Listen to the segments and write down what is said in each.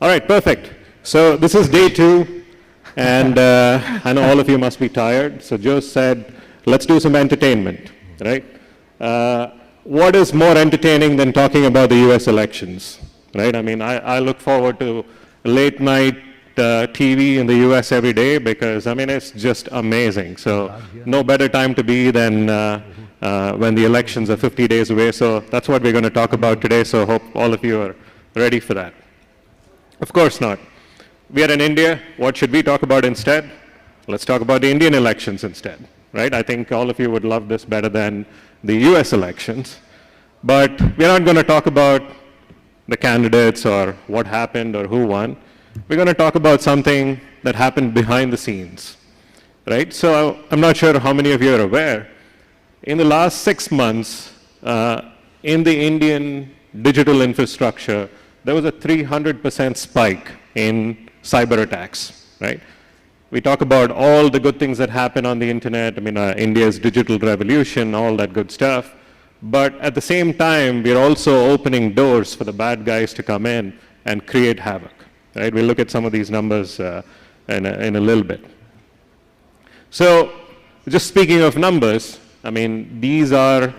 All right, perfect. So this is day 2, and I know all of you must be tired. So Joe said, let's do some entertainment, right? What is more entertaining than talking about the U.S. elections, right? I mean, I look forward to late night TV in the U.S. every day because, I mean, it's just amazing. So no better time to be than when the elections are 50 days away. So that's what we're going to talk about today. So hope all of you are ready for that. Of course not. We are in India. What should we talk about instead? Let's talk about the Indian elections instead, right? I think all of you would love this better than the US elections. But we're not going to talk about the candidates or what happened or who won. We're going to talk about something that happened behind the scenes, right? So I'm not sure how many of you are aware. In the last 6 months, in the Indian digital infrastructure, there was a 300% spike in cyber attacks, right? We talk about all the good things that happen on the internet, I mean, India's digital revolution, all that good stuff. But at the same time, we're also opening doors for the bad guys to come in and create havoc, right? We'll look at some of these numbers in a little bit. So just speaking of numbers, I mean, these are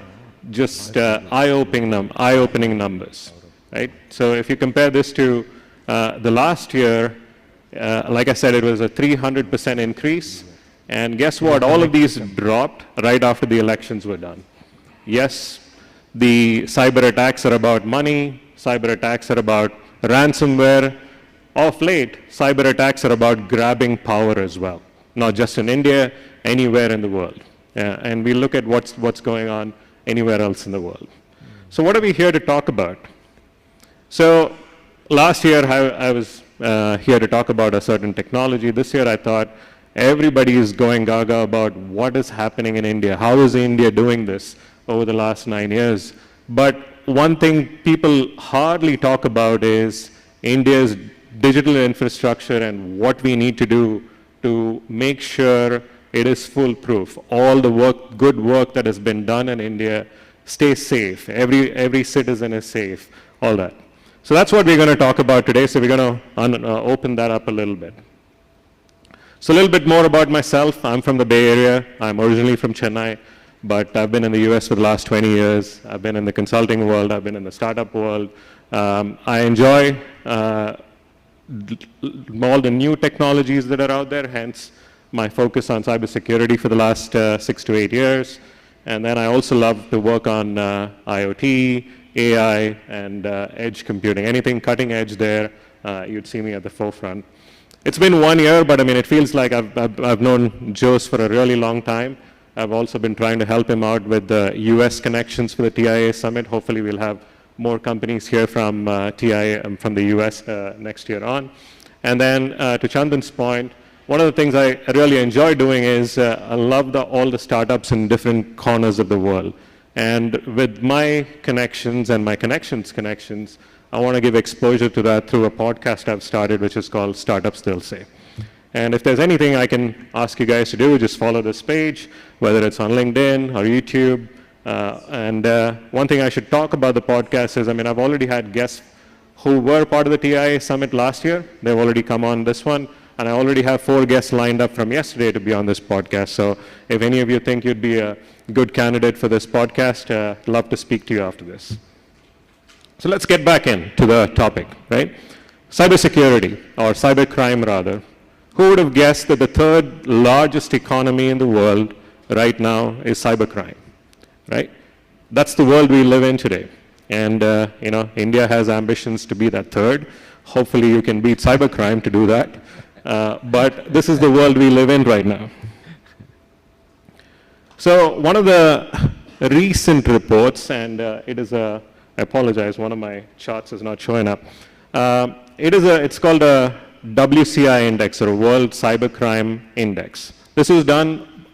just eye-opening numbers. Right? So if you compare this to the last year, like I said, it was a 300% increase. And guess what? All of these dropped right after the elections were done. Yes, the cyber attacks are about money. Cyber attacks are about ransomware. Of late, cyber attacks are about grabbing power as well. Not just in India, anywhere in the world. And we look at what's going on anywhere else in the world. So what are we here to talk about? So last year I was here to talk about a certain technology. This year I thought everybody is going gaga about what is happening in India. How is India doing this over the last 9 years? But one thing people hardly talk about is India's digital infrastructure and what we need to do to make sure it is foolproof. All the good work that has been done in India stays safe. Every citizen is safe, all that. So that's what we're going to talk about today. So we're going to open that up a little bit. So a little bit more about myself. I'm from the Bay Area. I'm originally from Chennai, but I've been in the US for the last 20 years. I've been in the consulting world. I've been in the startup world. I enjoy all the new technologies that are out there, hence my focus on cybersecurity for the last 6 to 8 years. And then I also love to work on IoT, AI, and edge computing. Anything cutting edge there, you'd see me at the forefront. It's been 1 year, but I mean, it feels like I've known Jose for a really long time. I've also been trying to help him out with the US connections for the TIA Summit. Hopefully we'll have more companies here from TIA, from the US next year on. And then to Chandan's point, one of the things I really enjoy doing is I love all the startups in different corners of the world. And with my connections and my connections, I want to give exposure to that through a podcast I've started, which is called Startups They'll Say. And if there's anything I can ask you guys to do, just follow this page, whether it's on LinkedIn or YouTube. One thing I should talk about the podcast is, I mean, I've already had guests who were part of the TIA Summit last year. They've already come on this one. And I already have 4 guests lined up from yesterday to be on this podcast. So if any of you think you'd be a good candidate for this podcast, love to speak to you after this. So let's get back into the topic, right? Cybersecurity, or cybercrime rather. Who would have guessed that the 3rd largest economy in the world right now is cybercrime, right? That's the world we live in today. And you know, India has ambitions to be that 3rd. Hopefully you can beat cybercrime to do that. But this is the world we live in right now. So one of the recent reports, and I apologize, one of my charts is not showing up. It's called a WCI index, or a World Cybercrime Index. This was done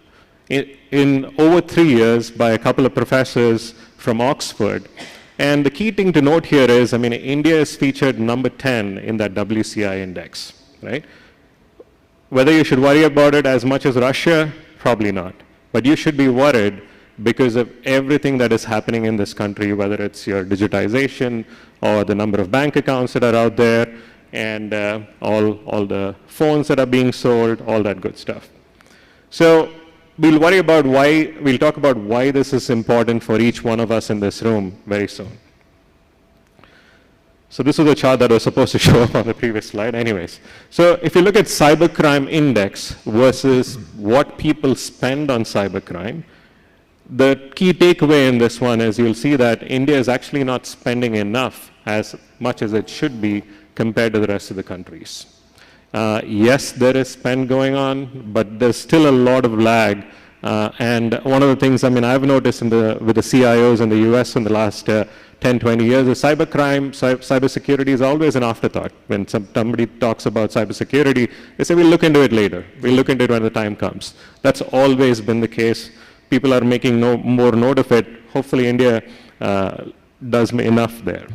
in over 3 years by a couple of professors from Oxford. And the key thing to note here is, I mean, India is featured number 10 in that WCI index, right? Whether you should worry about it as much as Russia, probably not. But you should be worried because of everything that is happening in this country, whether it's your digitization or the number of bank accounts that are out there. and all the phones that are being sold, all that good stuff. So we'll talk about why this is important for each one of us in this room very soon. So this was a chart that was supposed to show up on the previous slide anyways. So if you look at cybercrime index versus what people spend on cybercrime, the key takeaway in this one is you'll see that India is actually not spending enough as much as it should be compared to the rest of the countries. Yes, there is spend going on, but there's still a lot of lag. And one of the things, I've noticed with the CIOs in the US in the last 10, 20 years, is cybersecurity is always an afterthought. When somebody talks about cybersecurity, they say, we'll look into it later. We'll look into it when the time comes. That's always been the case. People are making more note of it. Hopefully India does enough there.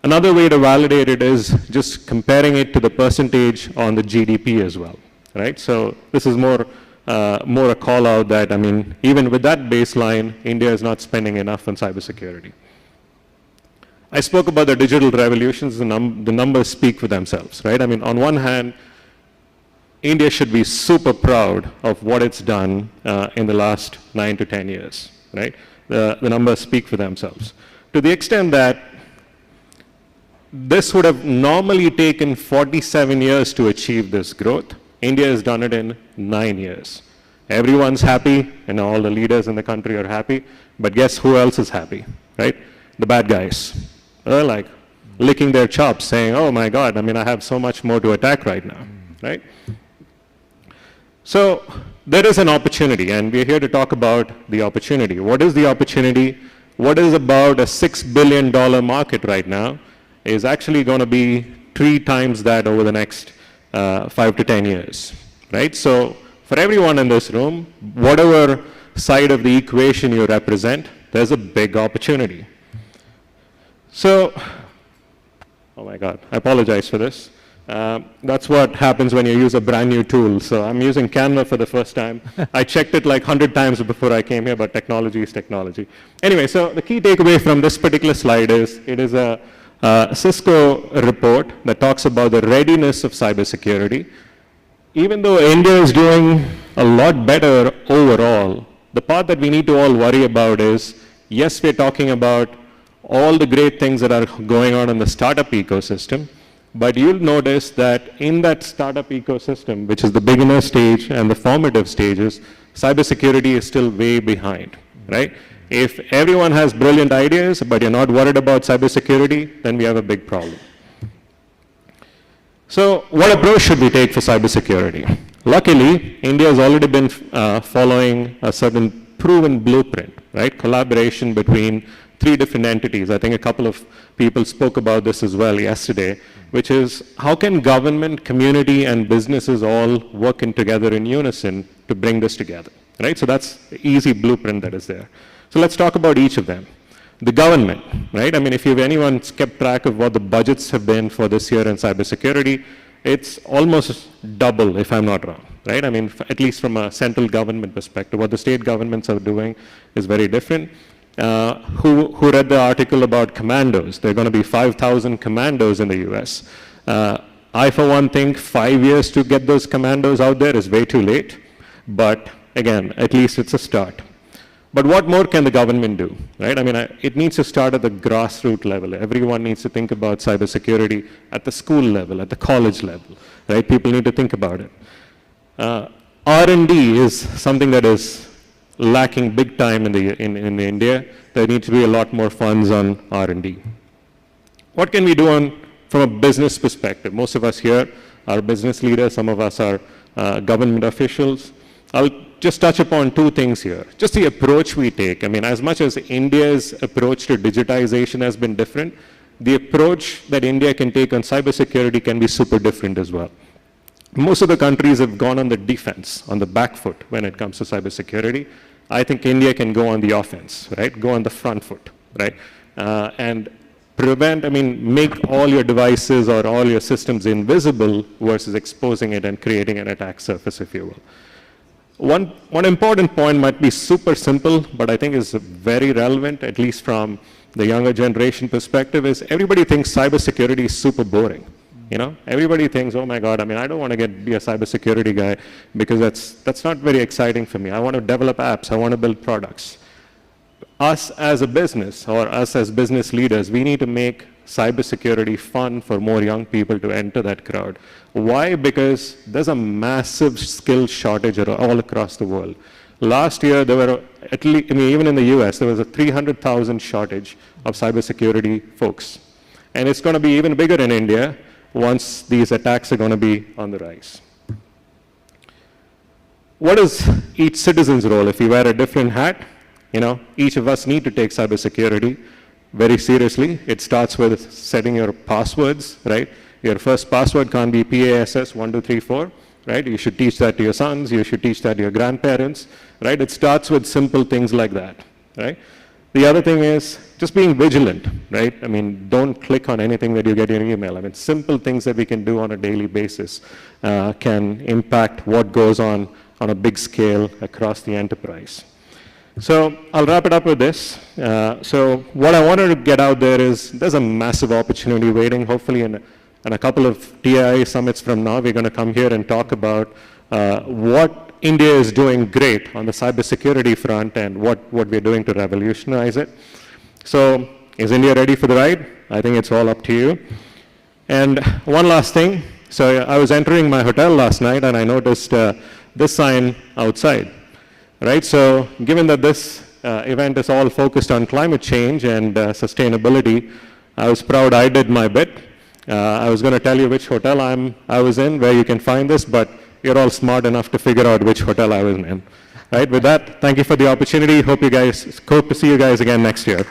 Another way to validate it is just comparing it to the percentage on the GDP as well, right? So this is more a call out that, even with that baseline, India is not spending enough on cybersecurity. I spoke about the digital revolutions. The numbers speak for themselves, right? On one hand, India should be super proud of what it's done in the last 9 to 10 years, right? The numbers speak for themselves. To the extent that this would have normally taken 47 years to achieve this growth, India has done it in 9 years. Everyone's happy, and all the leaders in the country are happy, but guess who else is happy, right? The bad guys. They're like licking their chops, saying, oh my God, I have so much more to attack right now, right? So there is an opportunity, and we're here to talk about the opportunity. What is the opportunity? What is about a $6 billion market right now is actually going to be 3 times that over the next 5 to 10 years, right? So for everyone in this room, whatever side of the equation you represent, there's a big opportunity. So, oh my God, I apologize for this. That's what happens when you use a brand new tool. So I'm using Canva for the first time. I checked it like 100 times before I came here, but technology is technology. Anyway, so the key takeaway from this particular slide is it is a Cisco report that talks about the readiness of cybersecurity. Even though India is doing a lot better overall, the part that we need to all worry about is, yes, we're talking about all the great things that are going on in the startup ecosystem, but you'll notice that in that startup ecosystem, which is the beginner stage and the formative stages, cybersecurity is still way behind, right? If everyone has brilliant ideas, but you're not worried about cybersecurity, then we have a big problem. So what approach should we take for cybersecurity? Luckily, India has already been following a certain proven blueprint, right? Collaboration between 3 different entities. I think a couple of people spoke about this as well yesterday, which is how can government, community, and businesses all work together in unison to bring this together, right? So that's the easy blueprint that is there. So let's talk about each of them. The government, right? If anyone's kept track of what the budgets have been for this year in cybersecurity, it's almost double, if I'm not wrong, right? At least from a central government perspective, what the state governments are doing is very different. Who read the article about commandos? There are going to be 5,000 commandos in the US. I, for one, think 5 years to get those commandos out there is way too late. But again, at least it's a start. But what more can the government do, right? It needs to start at the grassroots level. Everyone needs to think about cybersecurity at the school level, at the college level, right? People need to think about it. R&D is something that is lacking big time in India. There needs to be a lot more funds on R&D. What can we do from a business perspective? Most of us here are business leaders. Some of us are government officials. I'll just touch upon 2 things here. Just the approach we take. As much as India's approach to digitization has been different, the approach that India can take on cybersecurity can be super different as well. Most of the countries have gone on the defense, on the back foot when it comes to cybersecurity. I think India can go on the offense, right? Go on the front foot, right? And make all your devices or all your systems invisible versus exposing it and creating an attack surface, if you will. One important point might be super simple, but I think is very relevant, at least from the younger generation perspective, is everybody thinks cybersecurity is super boring. Everybody thinks, oh my God, I don't want to be a cybersecurity guy because that's not very exciting for me. I want to develop apps. I want to build products. Us as a business or us as business leaders, we need to make cybersecurity fun for more young people to enter that crowd. Why? Because there's a massive skill shortage all across the world. Last year, there were at least, even in the US, there was a 300,000 shortage of cybersecurity folks. And it's going to be even bigger in India once these attacks are going to be on the rise. What is each citizen's role? If you wear a different hat, each of us need to take cybersecurity very seriously. It starts with setting your passwords, right? Your first password can't be PASS1234, right? You should teach that to your sons. You should teach that to your grandparents, right? It starts with simple things like that, right? The other thing is just being vigilant, right? Don't click on anything that you get in your email. Simple things that we can do on a daily basis can impact what goes on a big scale across the enterprise. So I'll wrap it up with this. So what I wanted to get out there is there's a massive opportunity waiting. Hopefully in a couple of TIA summits from now, we're going to come here and talk about what India is doing great on the cybersecurity front and what we're doing to revolutionize it. So is India ready for the ride? I think it's all up to you. And one last thing. So I was entering my hotel last night and I noticed this sign outside. Right, so given that this event is all focused on climate change and sustainability, I was proud I did my bit. I was going to tell you which hotel I was in, where you can find this, but you're all smart enough to figure out which hotel I was in. Right, with that, thank you for the opportunity. Hope to see you guys again next year.